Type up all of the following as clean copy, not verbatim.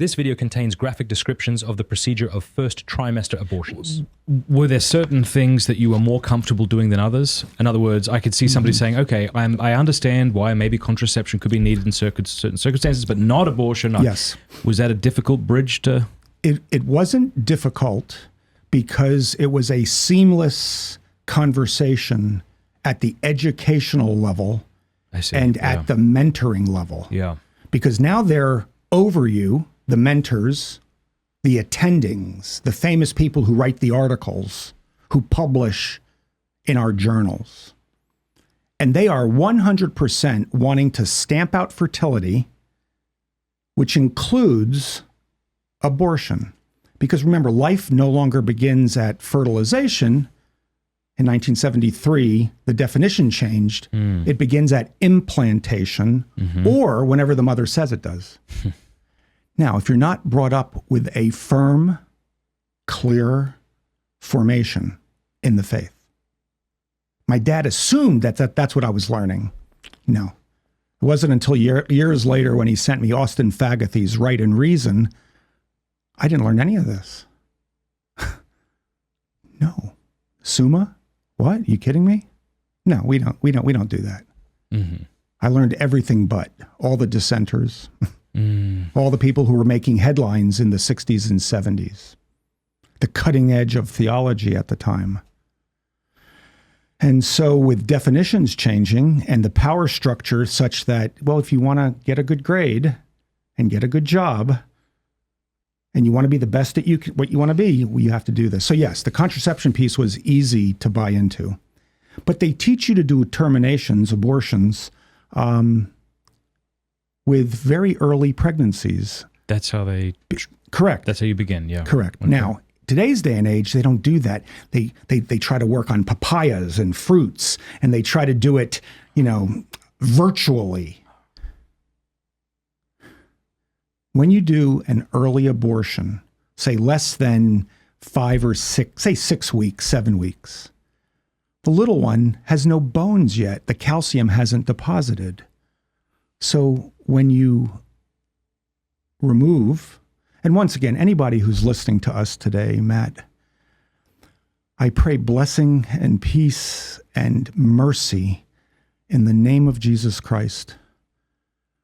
This video contains graphic descriptions of the procedure of first trimester abortions. Were there certain things that you were more comfortable doing than others? In other words, I could see somebody saying, okay, I understand why maybe contraception could be needed in certain circumstances, but not abortion. Yes. Was that a difficult bridge to... It wasn't difficult because it was a seamless conversation at the educational level and at the mentoring level. Yeah. Because now they're over you, the mentors, the attendings, the famous people who write the articles, who publish in our journals. And they are 100% wanting to stamp out fertility, which includes abortion. Because remember, life no longer begins at fertilization. In 1973, the definition changed. It begins at implantation or whenever the mother says it does. Now, if you're not brought up with a firm, clear formation in the faith, my dad assumed that's what I was learning. No, it wasn't until years later when he sent me Austin Fagathy's Right and Reason, I didn't learn any of this. No. Summa? What? You kidding me? No, we don't do that. I learned everything but all the dissenters, all the people who were making headlines in the 60s and 70s, the cutting edge of theology at the time. And so with definitions changing and the power structure such that, well, if you want to get a good grade and get a good job and you want to be the best at what you want to be, well, you have to do this. So yes, the contraception piece was easy to buy into. But they teach you to do terminations, abortions, with very early pregnancies. That's how they... Correct. That's how you begin, yeah. Correct. Okay. Now, today's day and age, they don't do that. They try to work on papayas and fruits, and they try to do it, virtually. When you do an early abortion, say less than 5 or 6, say 6 weeks, 7 weeks, the little one has no bones yet. The calcium hasn't deposited. So when you remove, and once again, anybody who's listening to us today, Matt, I pray blessing and peace and mercy in the name of Jesus Christ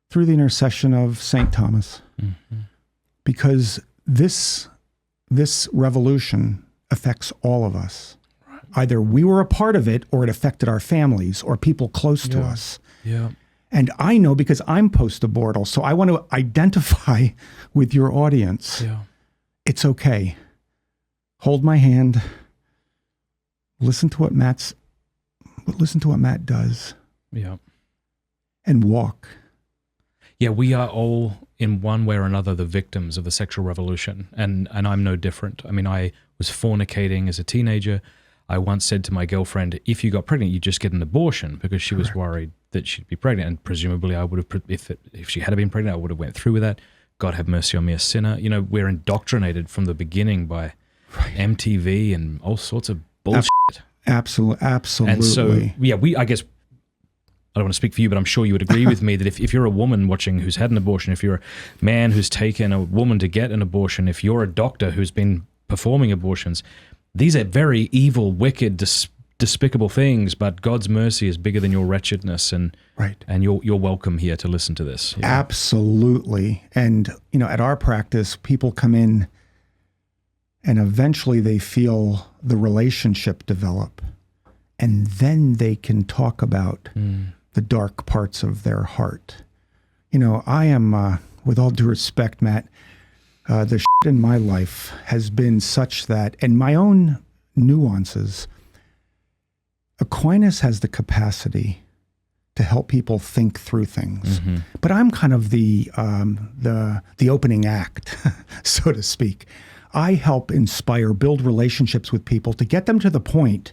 through the intercession of St. Thomas. Because this revolution affects all of us. Right. Either we were a part of it or it affected our families or people close to us. Yeah. And I know because I'm post-abortal, so I want to identify with your audience. Yeah. It's okay. Hold my hand. Listen to what Matt does. Yeah. And walk. Yeah, we are all, in one way or another, the victims of the sexual revolution, and I'm no different. I mean, I was fornicating as a teenager. I once said to my girlfriend, if you got pregnant, you just get an abortion, because she was worried that she'd be pregnant, and presumably I would have, if she had been pregnant, I would have went through with that. God have mercy on me, a sinner. We're indoctrinated from the beginning by MTV and all sorts of bullshit. Absolutely. And so, yeah, I guess, I don't want to speak for you, but I'm sure you would agree with me that if you're a woman watching who's had an abortion, if you're a man who's taken a woman to get an abortion, if you're a doctor who's been performing abortions, these are very evil, wicked, despicable things, but God's mercy is bigger than your wretchedness, and you're welcome here to listen to this. Yeah. Absolutely. And, at our practice, people come in and eventually they feel the relationship develop, and then they can talk about the dark parts of their heart. I am, with all due respect, Matt, the shit in my life has been such that, and my own nuances, Aquinas has the capacity to help people think through things. But I'm kind of the opening act, so to speak. I help inspire, build relationships with people to get them to the point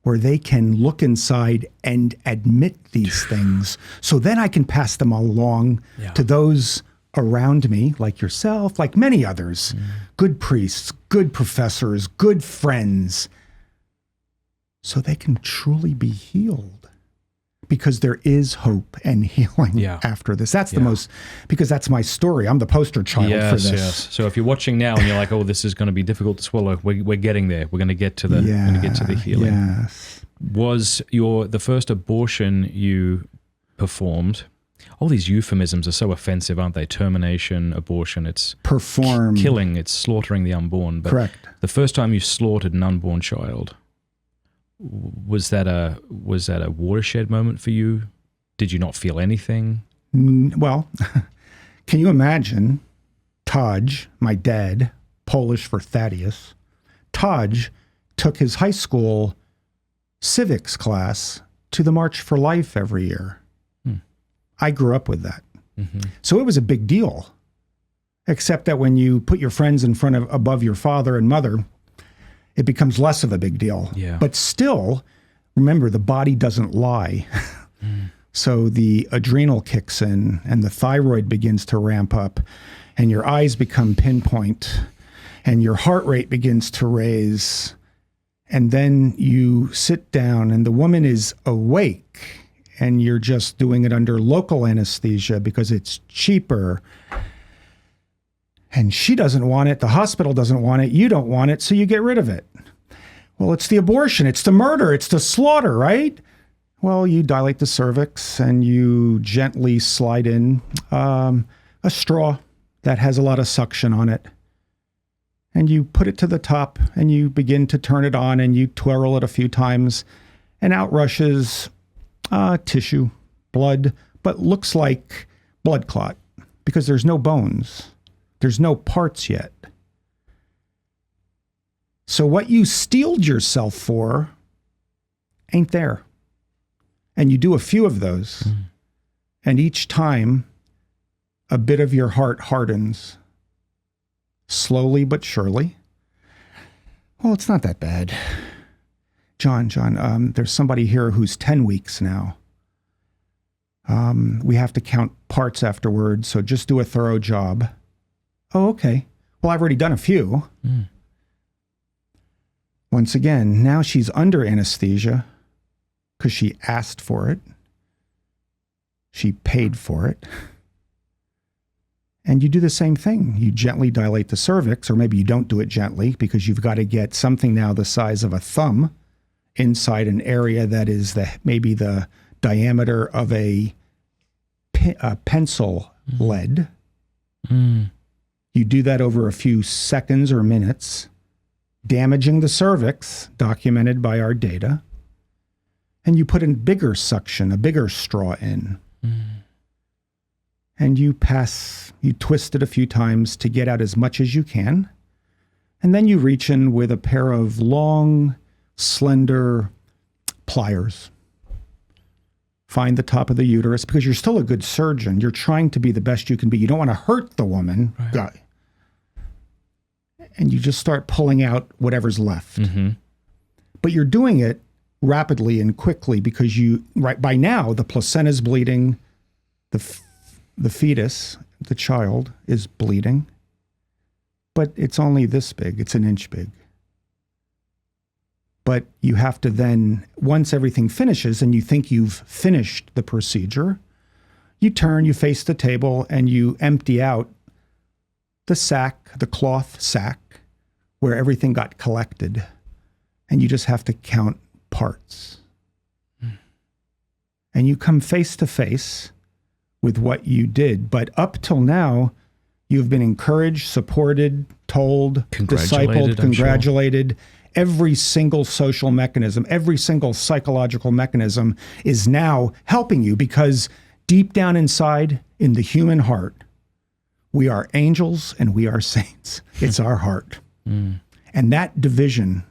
where they can look inside and admit these things. So then I can pass them along to those around me, like yourself, like many others, good priests, good professors, good friends, so they can truly be healed. because there is hope and healing after this. That's the most, because that's my story. I'm the poster child for this. Yes. So if you're watching now and you're like, oh, this is going to be difficult to swallow, we're getting there. We're going to get to the healing. Yes. Was the first abortion you performed? All these euphemisms are so offensive, aren't they? Termination, abortion, it's killing, it's slaughtering the unborn. But correct. The first time you slaughtered an unborn child, was that a watershed moment for you? Did you not feel anything? Well, can you imagine Taj, my dad, Polish for Thaddeus? Taj took his high school civics class to the March for Life every year. I grew up with that. Mm-hmm. So it was a big deal, except that when you put your friends in front of above your father and mother, it becomes less of a big deal. Yeah. But still, remember, the body doesn't lie. So the adrenal kicks in and the thyroid begins to ramp up and your eyes become pinpoint and your heart rate begins to raise. And then you sit down and the woman is awake and you're just doing it under local anesthesia because it's cheaper. And she doesn't want it. The hospital doesn't want it. You don't want it. So you get rid of it. Well, it's the abortion. It's the murder. It's the slaughter, right? Well, you dilate the cervix and you gently slide in a straw that has a lot of suction on it. And you put it to the top and you begin to turn it on and you twirl it a few times and out rushes tissue, blood, but looks like blood clot because there's no bones. There's no parts yet. So what you steeled yourself for ain't there. And you do a few of those. And each time a bit of your heart hardens. Slowly but surely. Well, it's not that bad. John, there's somebody here who's 10 weeks now. We have to count parts afterwards, so just do a thorough job. Oh, okay. Well, I've already done a few. Once again, now she's under anesthesia because she asked for it. She paid for it. And you do the same thing. You gently dilate the cervix, or maybe you don't do it gently because you've got to get something now the size of a thumb inside an area that is maybe the diameter of a pencil lead. You do that over a few seconds or minutes, damaging the cervix, documented by our data. And you put in bigger suction, a bigger straw in. And you twist it a few times to get out as much as you can. And then you reach in with a pair of long, slender pliers. Find the top of the uterus because you're still a good surgeon. You're trying to be the best you can be. You don't want to hurt the woman. Right. And you just start pulling out whatever's left. But you're doing it rapidly and quickly because by now the placenta's bleeding, the fetus, the child, is bleeding, but it's only this big. It's an inch big. But you have to then, once everything finishes and you think you've finished the procedure, you turn, you face the table, and you empty out the sack, the cloth sack, where everything got collected. And you just have to count parts. And you come face to face with what you did. But up till now, you've been encouraged, supported, told, discipled, congratulated. Every single social mechanism, every single psychological mechanism is now helping you because deep down inside in the human heart, we are angels and we are saints. It's our heart. And that division,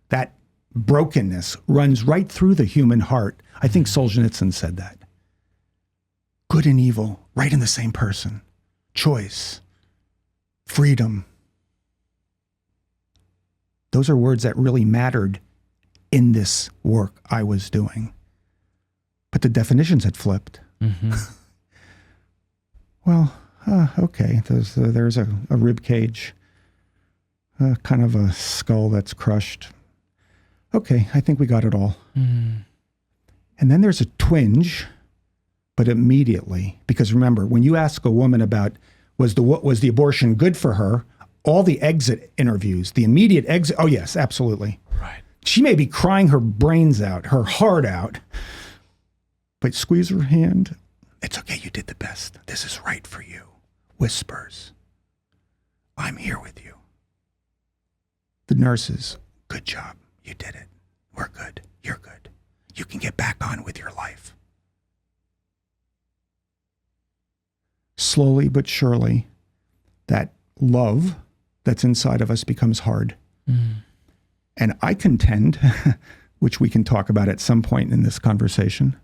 that brokenness runs right through the human heart. I think Solzhenitsyn said that. Good and evil, right in the same person. Choice, freedom. Those are words that really mattered in this work I was doing. But the definitions had flipped. Well, okay, there's a rib cage, kind of a skull that's crushed. Okay, I think we got it all. And then there's a twinge, but immediately, because remember, when you ask a woman about was the abortion good for her, all the exit interviews, the immediate exit, oh yes, absolutely. Right. She may be crying her brains out, her heart out, but squeeze her hand. It's okay, you did the best. This is right for you. Whispers. I'm here with you. The nurses, good job. You did it. We're good. You're good. You can get back on with your life. Slowly but surely, that love that's inside of us becomes hard. And I contend, which we can talk about at some point in this conversation,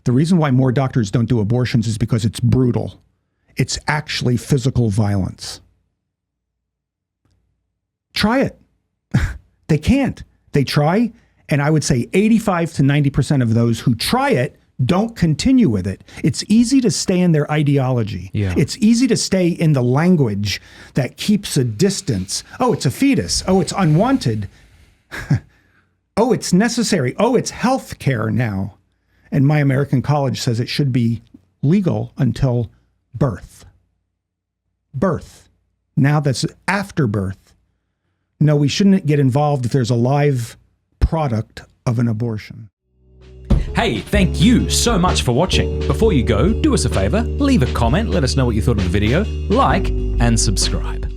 the reason why more doctors don't do abortions is because it's brutal. It's actually physical violence. Try it. They can't. They try, and I would say 85 to 90% of those who try it don't continue with it. It's easy to stay in their ideology. Yeah. It's easy to stay in the language that keeps a distance. Oh, it's a fetus. Oh, it's unwanted. Oh, it's necessary. Oh, it's health care now. And My American College says it should be legal until birth. Birth. Now that's after birth. No, we shouldn't get involved if there's a live product of an abortion. Hey, thank you so much for watching. Before you go, do us a favor, leave a comment, let us know what you thought of the video, like, and subscribe.